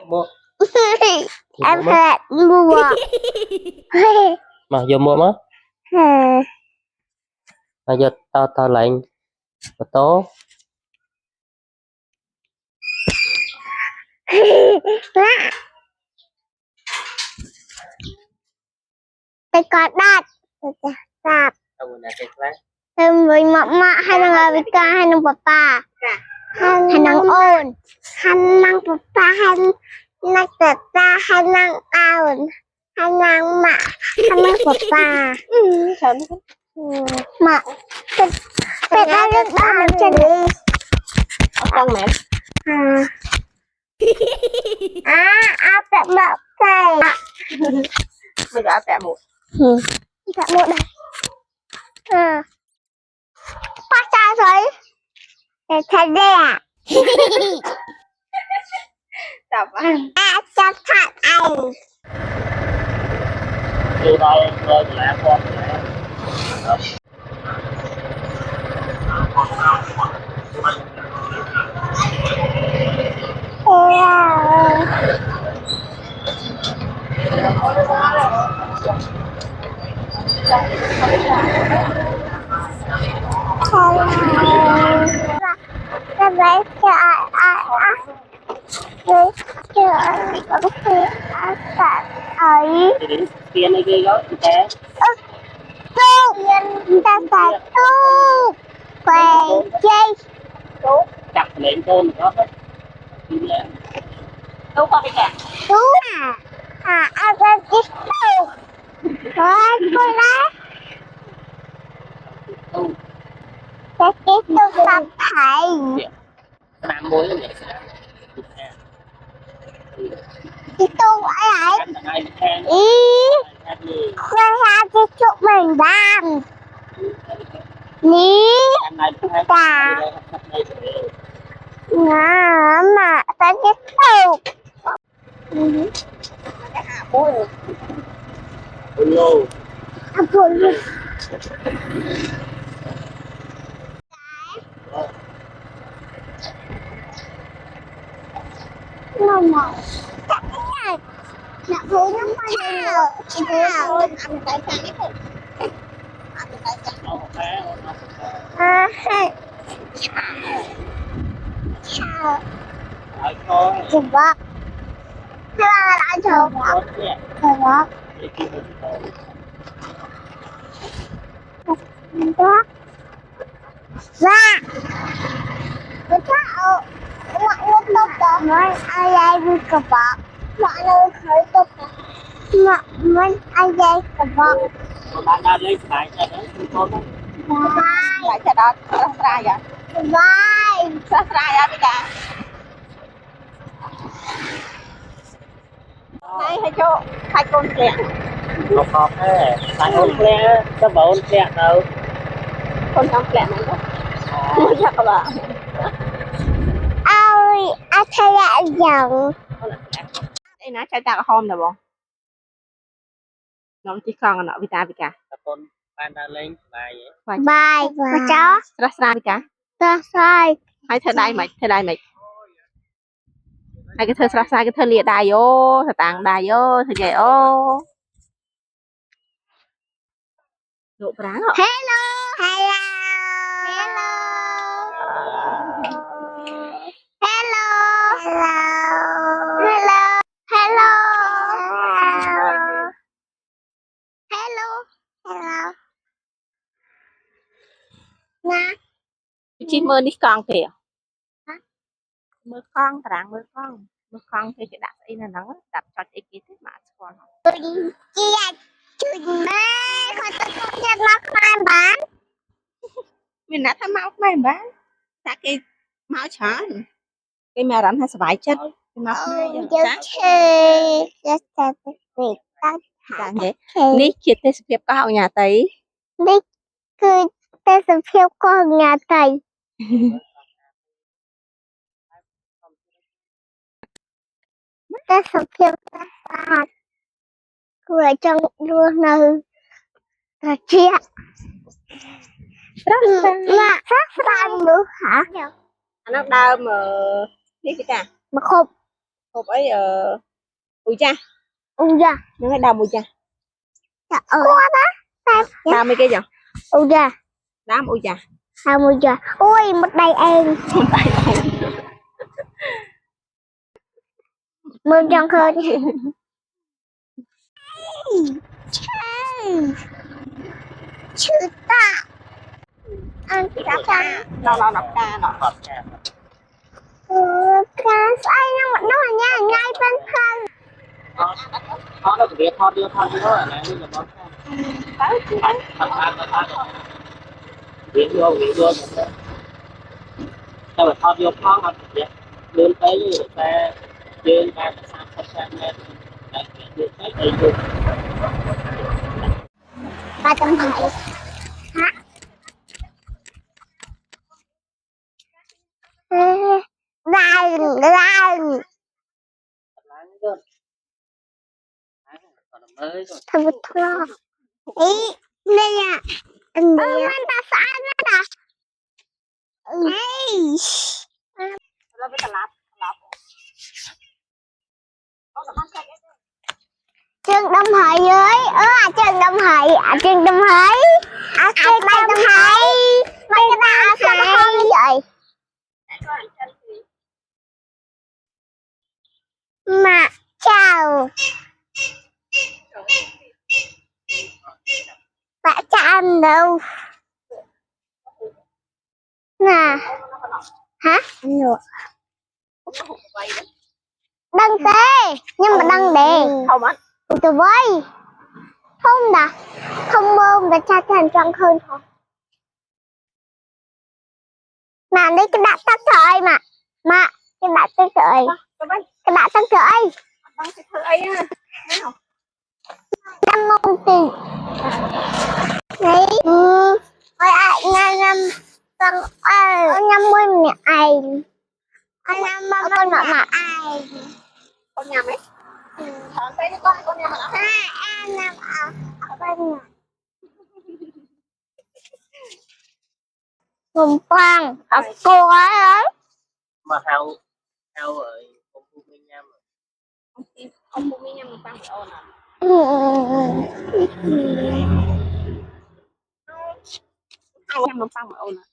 mua em hẹn mua mà giờ mua má mà giờ tao lạnh tố cái con đắt đạp tao muốn cái khác em với mama hay là Vika hay là papa hay là ôn hay là papa hay là tata hay là ôn hay là mẹ hay là papa mà phải đã được ba mình chân đi con mẹ áp đặt bạo cây bây giờ tẹo một đặt một đây phát ra rồi để thấy đẹp tập ăn cho thật anh từ đây rồi lại con cái bé chờ ấy tiền này ghê gớm thế tu ta phải tu phải chơi chặt lên tôn có hết đâu có cái cả tu ăn cái tu rồi cô lá cái tu tập thầy làm mối này cái tu ở lại ý ra ra cái chụp mình đam ní ta mà cái tu lô Apollo Mama chắc cái nè phụ nó mà chào ăn cái cái ăn cái cái hay chào ai coi chụp bác hay là lại chụp bác chụp bác bác ra cái thảo mọi người tốt đó nói ai ai đi chụp bác mọi người khởi tốt đó mọi người ai ai chụp bác bạn đang lên bài cho nó con lại cho đó ra vậy bye ra đi cả đây hay chỗ hai con trẻ học thế tại ôn lẽ có bảo ôn lẽ đâu con trong trẻ này đó ôi chắc các bạn ôi anh thấy lại giọng đây nó chạy ta hôm rồi bọn nó chỉ còn nó vita vika con bạn đang lên bài bye và cháu ra vika ta sai hay thơ đây mày hay cái thơ ra sai cái thơ liệt đài vô thơ tàng đài vô thơ vậy ô độ ráng họ hello hello hello hello hello hello hello hello nè chỉ mơ đi con kìa mơ con ráng mơ con thì cái đặt ấy là nó đặt cho cái thế mà con chị à chuyện mẹ con tôi không nhận nó không bán mình đã tham máu mày bán ta cái máu chán cái mẹ rắn hay sải chất cái máu này giờ chơi rất là tuyệt càng thế ní kia tê sếp có hậu nhà tấy đi cứ tê sập phiêu con nhà thầy tê sập phiêu hạt cười trong luôn nơi là chia là rất là nữa hả nó đau mà đi cái cả mà không hộp ấy ui cha Ui da. nó hay đau mùi cha Trời ơi. đau mấy cái gì Ui da. đám ui cha Sao ui da. Ui một đầy em. Mưa trong khơi. Chữ ta. Ăn cá. nó đọc ca nó hợp cha Cá say nhưng mà nó là nha ngay bên thân. họ nó việc họ đưa rồi này bây giờ nó thật việc vô sao mà họ đưa họ mà lên tới xe trên ba trăm mét lại được tới đây luôn 370. Hả? Lại. mới rồi Thật thua. Ý. Đây à. Anh ta phá nó đã. Ê. nó với lạp Trường Đông Hải với trường Đông Hải trường Đông Hải trường Đông Hải mấy cái ta sao nó không như vậy mà chào bạn cho anh đâu nè hả anh được đăng tê nhưng mà đăng đề không anh từ với không đã không mơm đã cha thành trăng hơn không mà lấy cái đạn tắt trời mà cái đạn tắt trời cái đạn tắt trời năm môn tiền đấy ôi ai năm năm năm mươi mẹ ai năm con mà ai con nhà mấy thằng tay con nhà mà em năm con Hùng Quang cô ấy mà heo ở công ty Minh Nham ông cũng nghe nhầm tăng ôn à hai nhầm tăng ôn à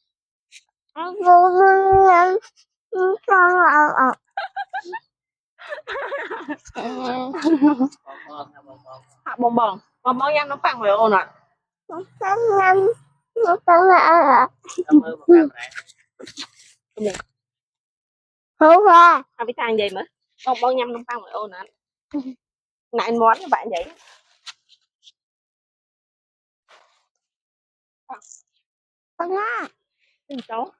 bong bong nhầm nó tăng ôn à cảm ơn một cảm lại Hú ra à bị thang vậy mà bong nhầm nó tăng ôn à nãy món các bạn vậy con á tình cháu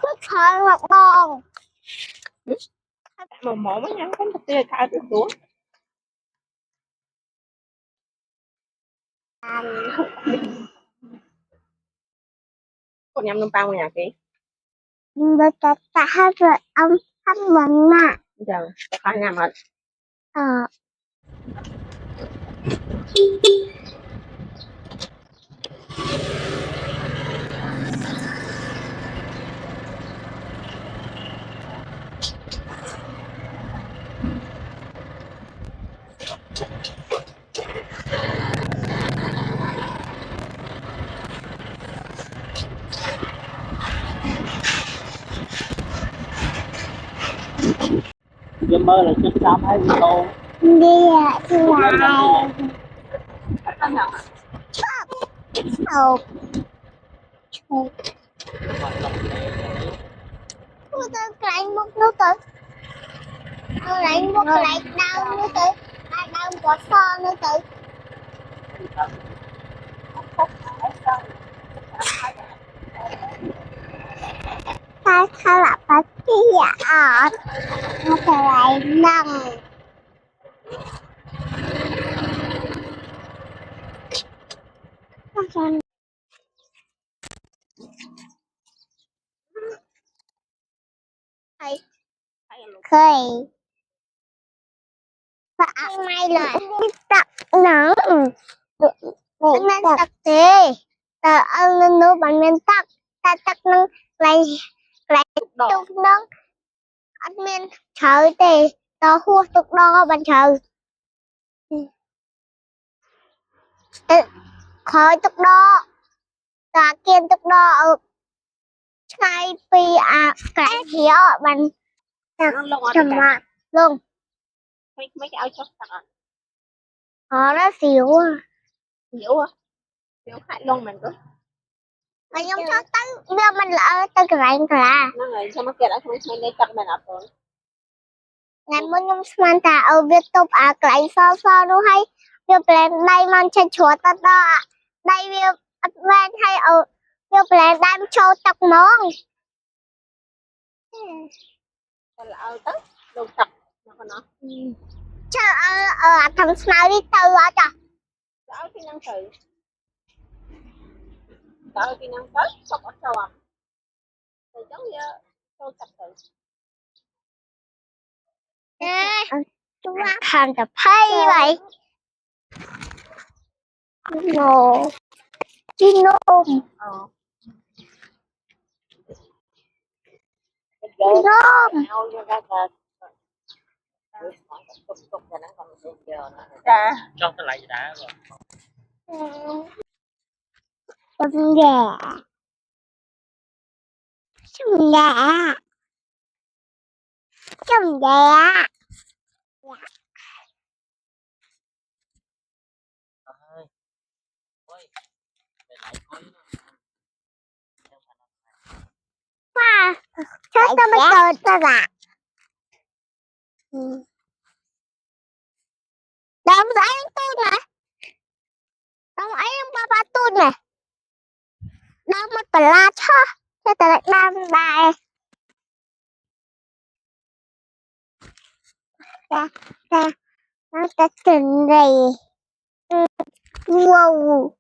thích thôi ngọc bòn mà mỏ mới nhắn cái tê khai được xuống con nhầm nó tăng nhà kì được cả hai vợ ông thăm mừng mà giờ khai nhầm rồi ờ giờ mơ là trên trăm hay tô đi thì lại hộp tôi lại một nước tử tôi lại một lại đau nước tử đau có so nước tử ta khá là bác sĩ ở nó sẽ lại nâng khơi và ăn may là tập nắng nên tập thế tờ ăn nên nó bằng nên tập ta tắc nâng lại tục nâng admin chờ thì tao hua tục đo bạn chờ khỏi tục đo ta kiên tục đo ở ngay pi cái hiểu bạn nó lông ở chầm mà luôn mấy cái áo chót thật à họ nó xỉu hiểu à hiểu hại lông mình cơ mà giống cho tới giờ mình lỡ tới cái rảnh cả nó người sao mà kẹt ở không lấy chặt mình up rồi ngày muốn nhung Samantha ở Việt Tục cái phao đúng hay việc plan đây man chơi chúa ta đó đây việc advent hay ở việc plan đam châu tập món còn là ở tới lông chặt nó còn nó chờ ở thằng Smile đi từ ở cho ở cái năng thử ở cái năng tới sọc ở sâu à thì giống như sâu chặt thử chúng ta thành tập hay vậy ngô chi nôm nôm cho cái lại đã rồi chum gà chum gà chum gà ơi ôi để lại thôi wow sao tao mới cười ta là đâm giấy tôi nè đâm ấy ba tôi nè đâm một tờ la cho tờ lại đâm bài ta ta nó ta trình này wow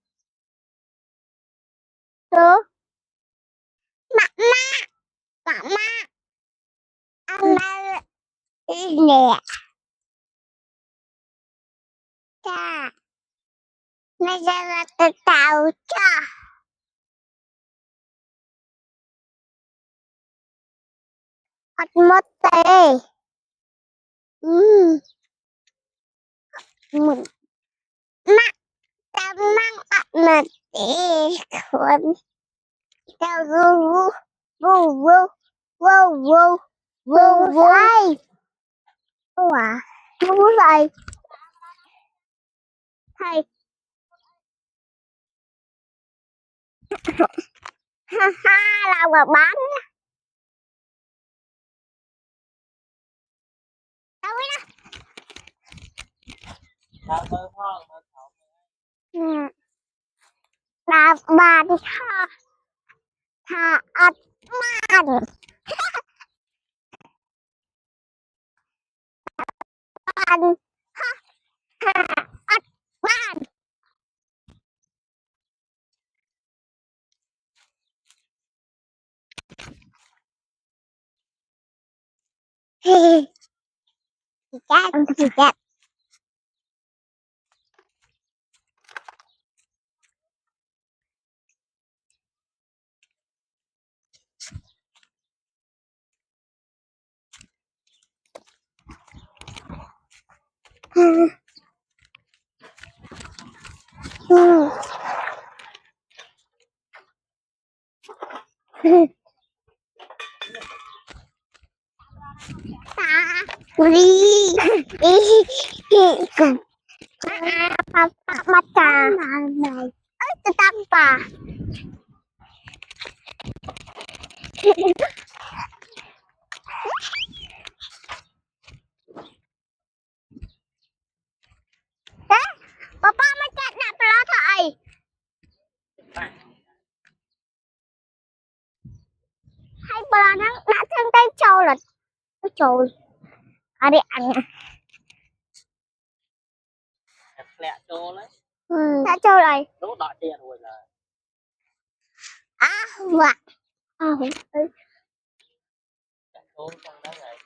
đó mama anh ba nè cha bây giờ là tờ tàu cho hot mất tê mình mắt ta mang mà để khuẩn tao vu vu vu vu vu vu vu ai à vu lại thầy ha ha làm quả bánh đâu biết tao mới phong đó là bà đi tha ắt man man tha ắt man chị chết ta đi mata tanpa papa macam nak pelata ai hai pelata nak thêm tay trâu là cái trâu đi ăn lẹ cho đấy đã trâu này đốt đọt tiền rồi là vặt số trong đó này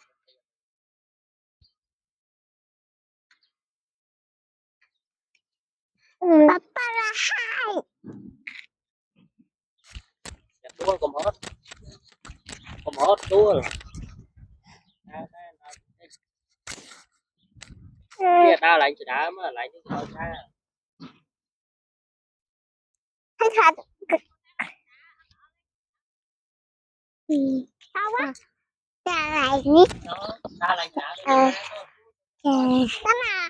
papa là hai đua cầm hót đua kia đa lạnh chỉ đá mà lạnh thì sao xa Thấy thật. Sao quá? Chà lại nhé. đó đa lạnh đá Chà. Đó là.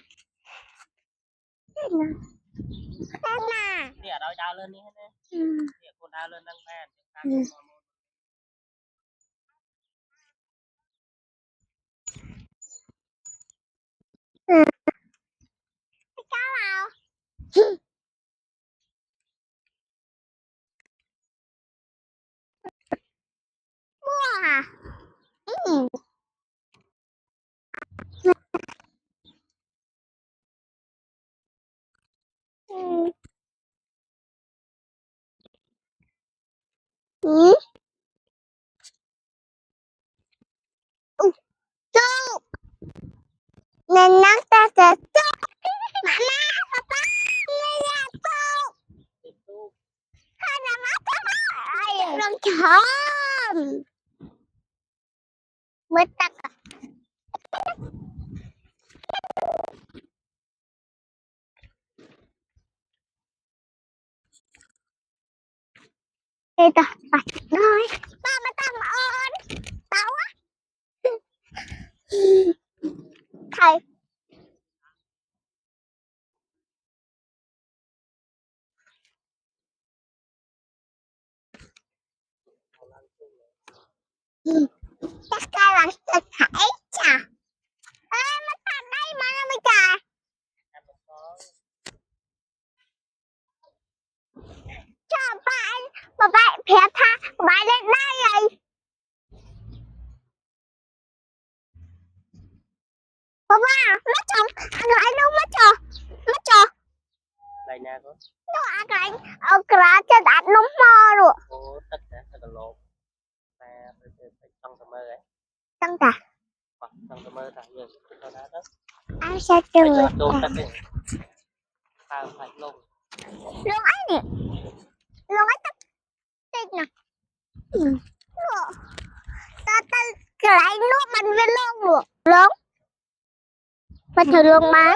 Đó là. thì ở đâu đa lên đi hết thì con đa lên đang men Sao nào? Mua à? Ừ. Chú. Nên nắng ta sẽ chú. Mama, papa, nghe nha chú. Hai là mắt chú. Ai rong chọn. Mới tắt à. Đây ta, bạch nói. Ba mà ta mà ơn. Tao á. Thầy. Chắc ca là thật thảy chà. Ê, nó thật đây mà nó mới trời. Cho bạn phép tha, bạn lên đây rồi. Papa, nó chồng, anh lại đâu nó chồng. đây nha con Nó anh lại, cả cho đặt nó mò rồi. cô tất cả là lột mà trong tầm mơ ấy Tăng cả. trong tầm mơ thằng người tao đã đó Ai sẽ phải trường cho đôn tất cả tao phải lông luôn ấy nè. Luôn ấy tắt tên nè. Ta lại nước mình với luôn được. Luôn. Mà thử luôn bán.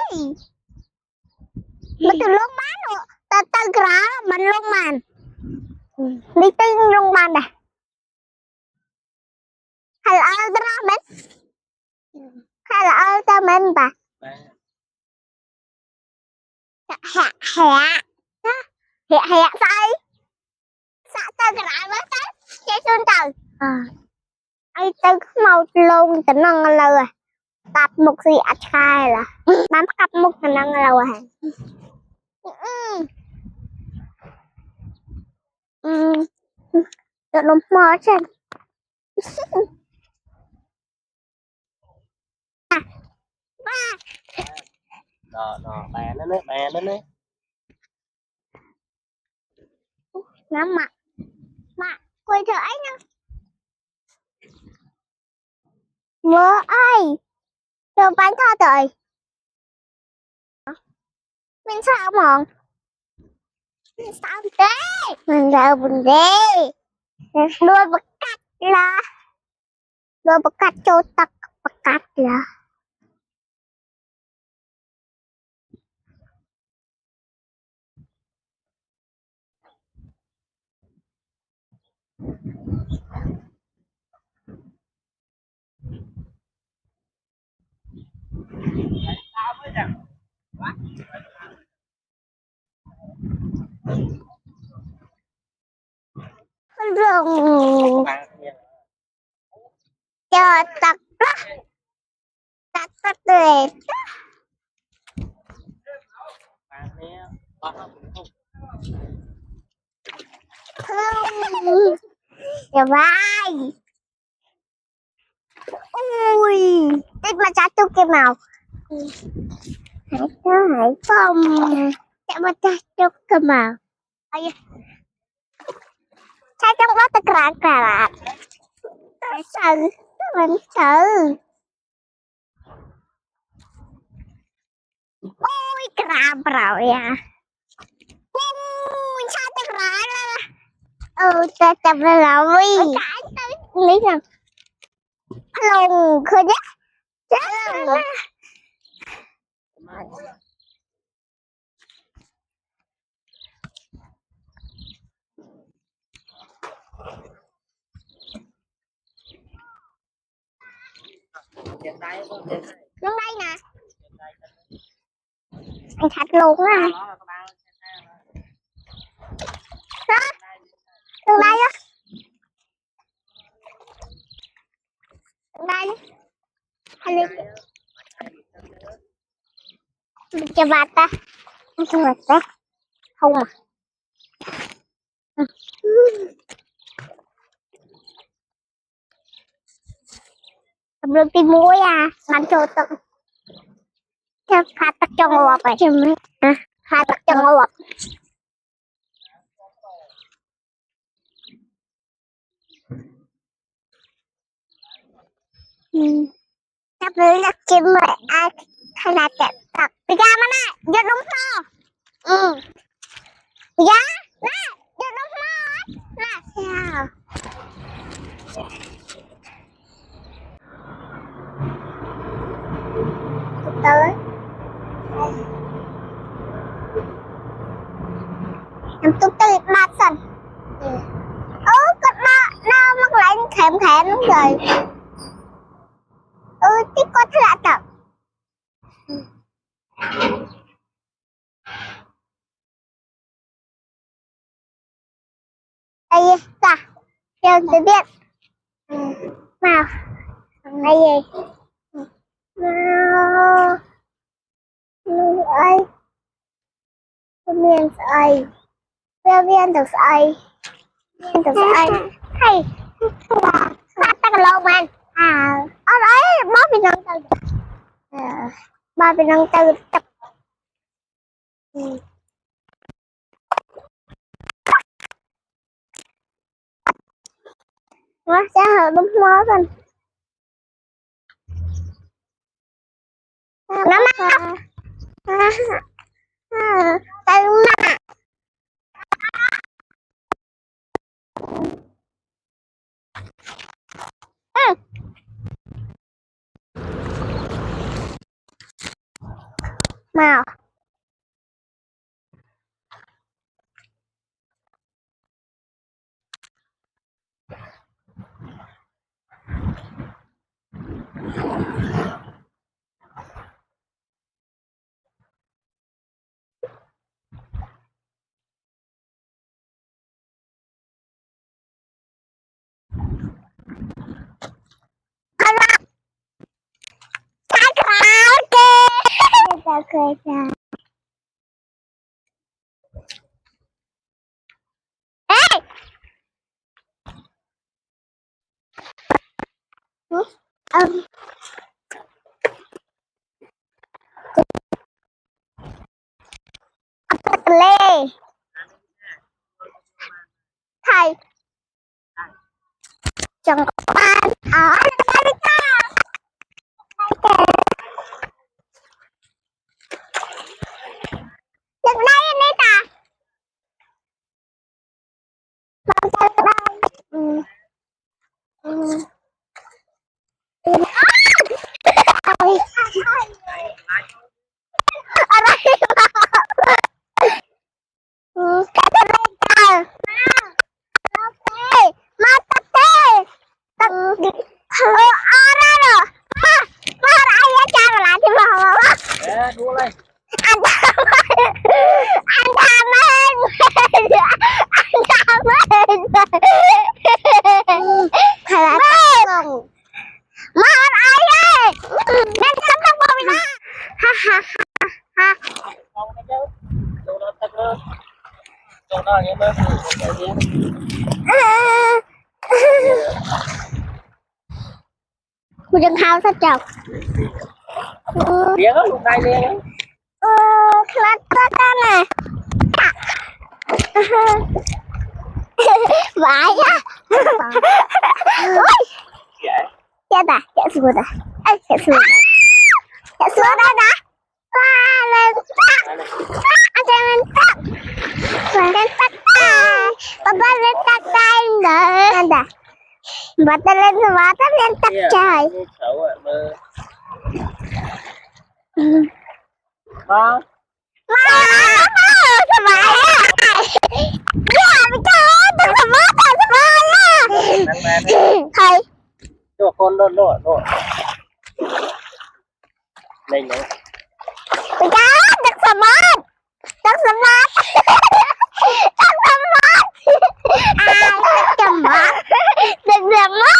Mà thử luôn bán được. Ta cả mình luôn màn. Đi tin luôn bán này. Hay là ultraman. Hay là ultraman bà. Hẹ sao? Sao ta cả với ta? Chạy xuống trời. Ai ta mau luôn tính năng lâu rồi. Tập một gì ạch khai là. Bám cặp một tính năng lâu rồi. Được lắm mơ chứ. đó bè nó đấy Nó mà quay trở ấy nè. Mơ ơi. Đường bánh thôi trời. Mình sao mòn. Mình sao thế. Mình sao buồn thế. Đuôi bật cắt là. Đuôi bật cắt cho tắc bật cắt là. Rừng cho tắc tắc tắc tuyệt. Dạ vai. Ui. Tích mà cha tu cái màu. Hải phong. Chả mà cha tu cái màu. Cha trong đó ta cả. Sợ. Mình sợ. Ôi cả bảo ya. Ui sao ta cả. ta tập là vi lý rằng lồng khơi nhá chết Trên đây con xuống đây nè anh thật luôn á xuống đây á xuống đây hay đi cho bà ta cho bà ta không à belum timuy à nagtutok hatak trong ngọt vậy hatak trong ngọt sắp tới là chim mẹ ai hay là chạy thật đi ra mà này giờ đúng không dạ nè giờ đúng không nè sao tới em tụt tới ba sần con nó mắc lại khém khém rồi cái con thật lạ thật đây ta chơi tự biết nào đây gì nào ơi viên ơi viên được ơi viên được ơi hay ta cái lô man ở đấy bó bị nâng từ ba bị nâng từ tập nó sẽ hợp đúng mó rồi nó mắc tay mắc màu cười chào ê lê thầy chẳng có ban ở đây đừng đây anh ấy ta làm sao ở đây ở đây cả cái đây ta mà tập tê tập ở đây rồi mà ai ở cha mà lại thì mà đua lên anh tham ơn anh tham ơn hay là không mà ai ơi nên sắm trong bò mình ha ha ha cô đừng hao sao chồng biết lúc đây liền khát ta nè vãi á chết à chạy xuống rồi chạy xuống đây đã lên anh cho lên tắt lên tắt papa lên tắt Mà ta lên tập trời. Xấu ạ mơ. Có. Thoải mái á. Yeah, mình chơi đừng thoải mái á. Năng man. Thầy. Cho con đổ. Lên nữa. Mình chơi đừng thoải mái. Đừng thoải mái. Đừng thoải mái. Ai chầm mất. Đừng thoải mái.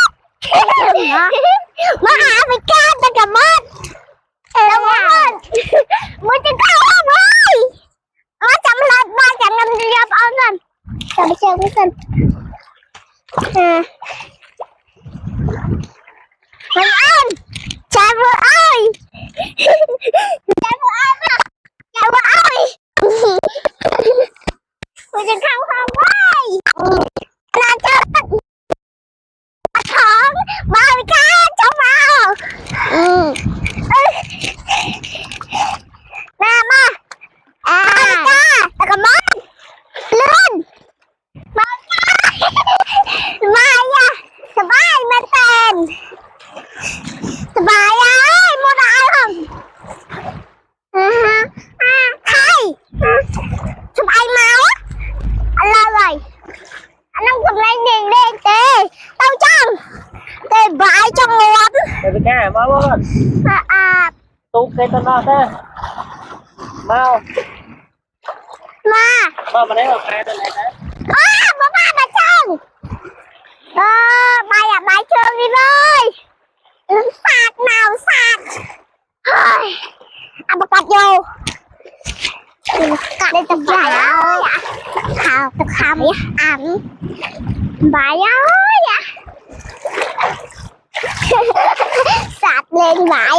Má hả mình chơi đừng thoải mái. Đừng thoải mái. Muốn chơi không ơi. Má chậm lên 350 giây ơn lên. Chậm chơi cái xin. Mình ơi. Chạy vừa ơi. Chạy vừa ơi mà. Chạy vừa ơi. Mình chơi không ơi. Là chơi thằng bao cá chống vào. Nè ma. Cá ta cầm mất lên ma nha sờ bay men tên sờ bay ơi mua đại không thay sờ bay máu anh lo rồi anh không cầm lên nhìn đi tê tao trong tê vải trong ngọt Đây cái cá mau lên. Tu cái tên nó thế. Mau. Mà đấy là hai tên này đấy. Bố ba chân bài chân đi ơi sạc nào sạc bà quạt vô đây tập bài ơi hào tập hàm ảnh bài ơi sạc lên bài á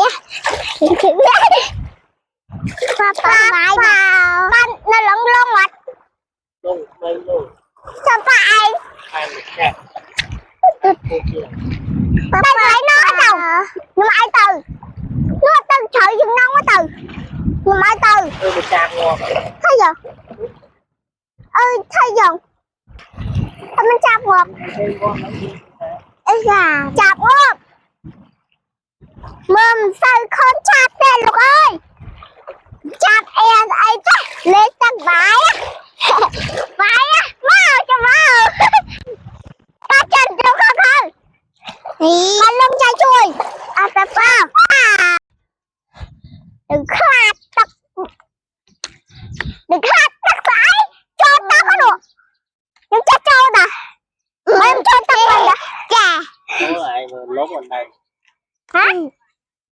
bài vào nó lẫn lông mặt Luôn. sao phải Hai mình nè. ba phải nói đâu nhưng mà ai từ nó từ trời dừng nông quá từ nhưng mà ai từ Mình chạm ngon. thấy giờ thấy giờ mình chạm ngọt chạm ngọt mầm sao con chạm tên lục ơi chạm em ấy chứ lấy tặng vải mau cho mau ta chân được không con lông chai chui tập vào đừng khát tắc phải cho tao có được nhưng chắc trâu nè em cho tao còn nè chà Có lại lốt bên đây. hả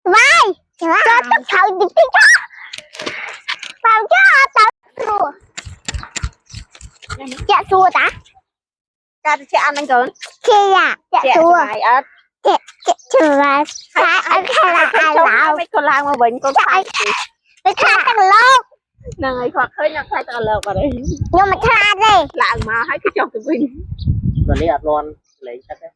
vai cho tao thở được tí đó vào cho tao xua dạ xua ta ta sẽ ăn anh cớn kia dạ xua mày ớt chừa phải ăn hay là ai lão mấy con lang mà bệnh con chạy phải tha tao lốt này hoặc hơi nhặt thay tao lợp vào đây nhưng mà tha đi lạng mà hãy cái trong cái bình Rồi đi ạt luôn. Lấy chắc đấy.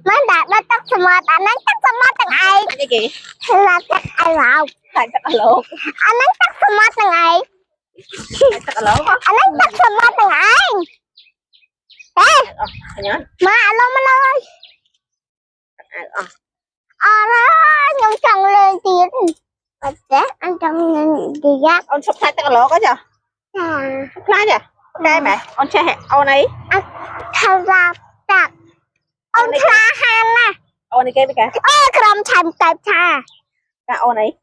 mấy bạn nó tắt xong rồi bạn nói tắt xong rồi tầng ai cái gì là tắt ai lão thay tao lợp anh nói tắt xong rồi tầng ai thay tao lợp á anh nói tắt xong rồi tầng ai ê nhớ mà anh ơi đó nhưng chồng lên tiền anh chồng lên tiền gác ông sắp thay tao lợp á chưa thay chưa đây mẹ ông chơi ông ấy thay ra tắt ông tha han nè ông ấy cái cái cầm chầm tập tha cái ông ấy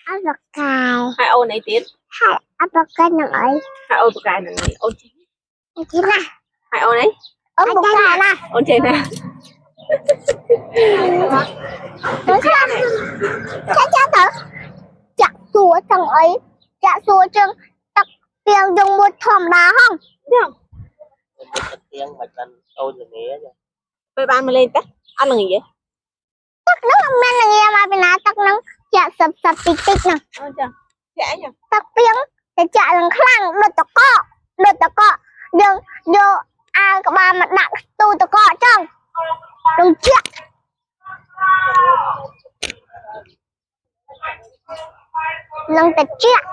ăn bạc cài hai ông ấy tiến ăn bạc cài nè ấy hai ông cái này ông chín nè hai ông ấy bạc cài nè ông chơi nè cha tử chặt xua tầng ấy chặt xua chân tắc tiền dùng một thòm đá không được Mình tiếng mà cần tôi là nghĩa rồi. bây bạn mà lên tắt ăn là gì vậy tắc nó không nên là nghe mà bên nào tắc nó chặt sập tích tích nè dễ nhỉ tắc tiếng để chặt lần khăn đột tao cọ đừng vô các bà mặt nặng tu tao cọ trong đừng chặt lần tao chặt